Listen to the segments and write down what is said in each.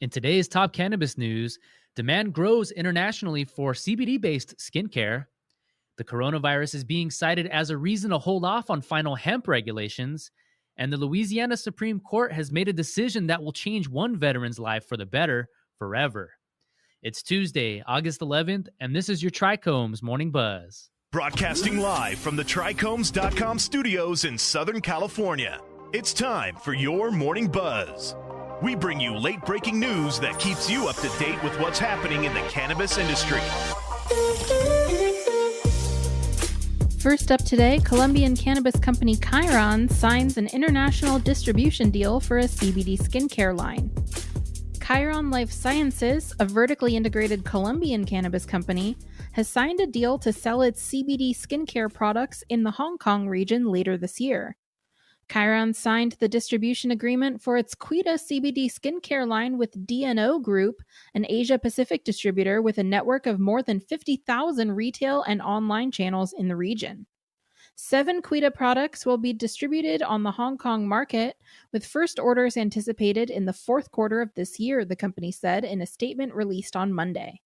In today's top cannabis news, demand grows internationally for CBD-based skincare. The coronavirus is being cited as a reason to hold off on final hemp regulations. And the Louisiana Supreme Court has made a decision that will change one veteran's life for the better forever. It's Tuesday, August 11th, and this is your TRICHOMES Morning Buzz. Broadcasting live from the TRICHOMES.com studios in Southern California. It's time for your Morning Buzz. We bring you late-breaking news that keeps you up to date with what's happening in the cannabis industry. First up today, Colombian cannabis company Khiron signs an international distribution deal for a CBD skincare line. Khiron Life Sciences, a vertically integrated Colombian cannabis company, has signed a deal to sell its CBD skincare products in the Hong Kong region later this year. Khiron signed the distribution agreement for its Kuida CBD skincare line with DNO Group, an Asia-Pacific distributor with a network of more than 50,000 retail and online channels in the region. 7 Kuida products will be distributed on the Hong Kong market, with first orders anticipated in the fourth quarter of this year, the company said in a statement released on Monday.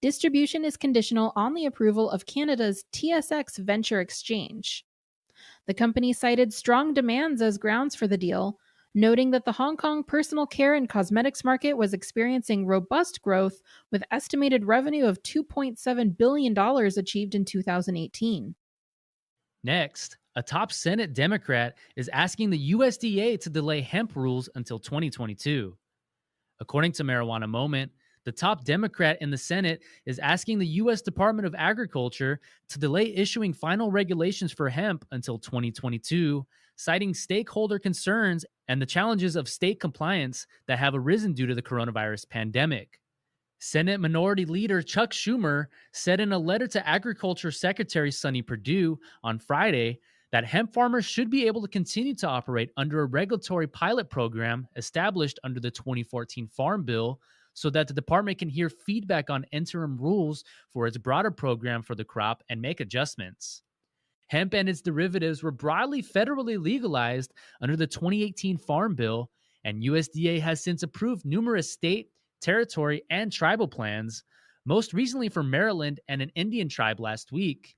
Distribution is conditional on the approval of Canada's TSX Venture Exchange. The company cited strong demands as grounds for the deal, noting that the Hong Kong personal care and cosmetics market was experiencing robust growth with estimated revenue of $2.7 billion achieved in 2018. Next, a top Senate Democrat is asking the USDA to delay hemp rules until 2022. According to Marijuana Moment, the top Democrat in the Senate is asking the U.S. Department of Agriculture to delay issuing final regulations for hemp until 2022, citing stakeholder concerns and the challenges of state compliance that have arisen due to the coronavirus pandemic. Senate Minority Leader Chuck Schumer said in a letter to Agriculture Secretary Sonny Perdue on Friday that hemp farmers should be able to continue to operate under a regulatory pilot program established under the 2014 Farm Bill, so that the department can hear feedback on interim rules for its broader program for the crop and make adjustments. Hemp and its derivatives were broadly federally legalized under the 2018 Farm Bill, and USDA has since approved numerous state, territory, and tribal plans, most recently for Maryland and an Indian tribe last week.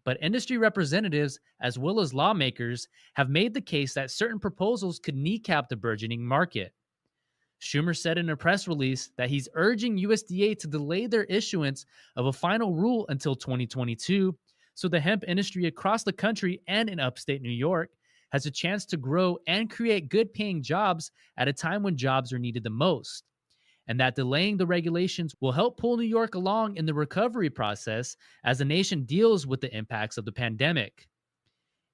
But industry representatives, as well as lawmakers, have made the case that certain proposals could kneecap the burgeoning market. Schumer said in a press release that he's urging USDA to delay their issuance of a final rule until 2022 so the hemp industry across the country and in upstate New York has a chance to grow and create good-paying jobs at a time when jobs are needed the most, and that delaying the regulations will help pull New York along in the recovery process as the nation deals with the impacts of the pandemic.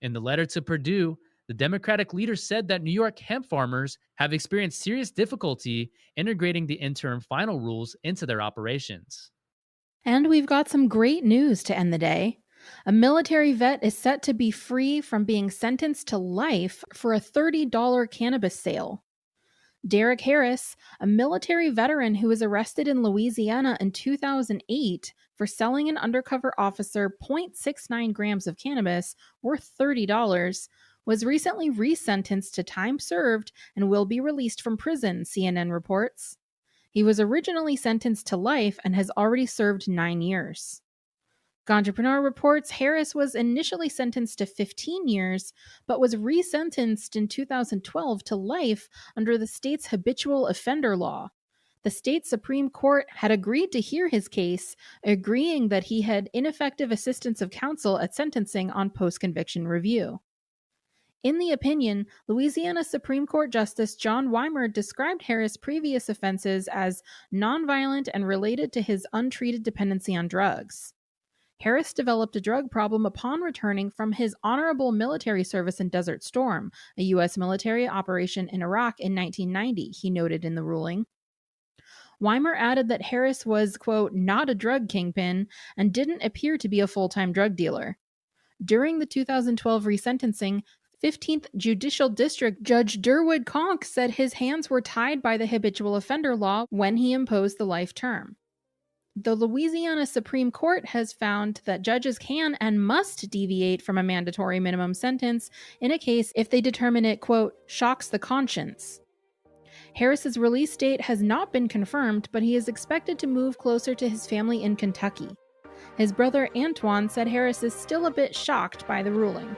In the letter to Perdue, the Democratic leader said that New York hemp farmers have experienced serious difficulty integrating the interim final rules into their operations. And we've got some great news to end the day. A military vet is set to be free from being sentenced to life for a $30 cannabis sale. Derek Harris, a military veteran who was arrested in Louisiana in 2008 for selling an undercover officer 0.69 grams of cannabis worth $30, was recently resentenced to time served and will be released from prison, CNN reports. He was originally sentenced to life and has already served 9 years. Ganjapreneur reports Harris was initially sentenced to 15 years, but was resentenced in 2012 to life under the state's habitual offender law. The state Supreme Court had agreed to hear his case, agreeing that he had ineffective assistance of counsel at sentencing on post-conviction review. In the opinion, Louisiana Supreme Court Justice John Weimer described Harris' previous offenses as nonviolent and related to his untreated dependency on drugs. Harris developed a drug problem upon returning from his honorable military service in Desert Storm, a U.S. military operation in Iraq in 1990, he noted in the ruling. Weimer added that Harris was, quote, not a drug kingpin and didn't appear to be a full-time drug dealer. During the 2012 resentencing, 15th Judicial District Judge Durwood Conk said his hands were tied by the habitual offender law when he imposed the life term. The Louisiana Supreme Court has found that judges can and must deviate from a mandatory minimum sentence in a case if they determine it, quote, shocks the conscience. Harris's release date has not been confirmed, but he is expected to move closer to his family in Kentucky. His brother Antoine said Harris is still a bit shocked by the ruling.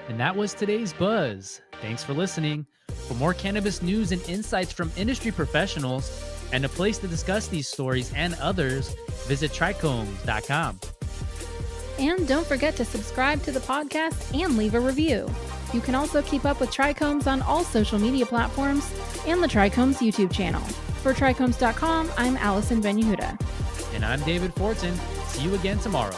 And that was today's Buzz. Thanks for listening. For more cannabis news and insights from industry professionals and a place to discuss these stories and others, visit trichomes.com. And don't forget to subscribe to the podcast and leave a review. You can also keep up with Trichomes on all social media platforms and the Trichomes YouTube channel. For trichomes.com, I'm Allison Ben Yehuda. And I'm David Fortin. See you again tomorrow.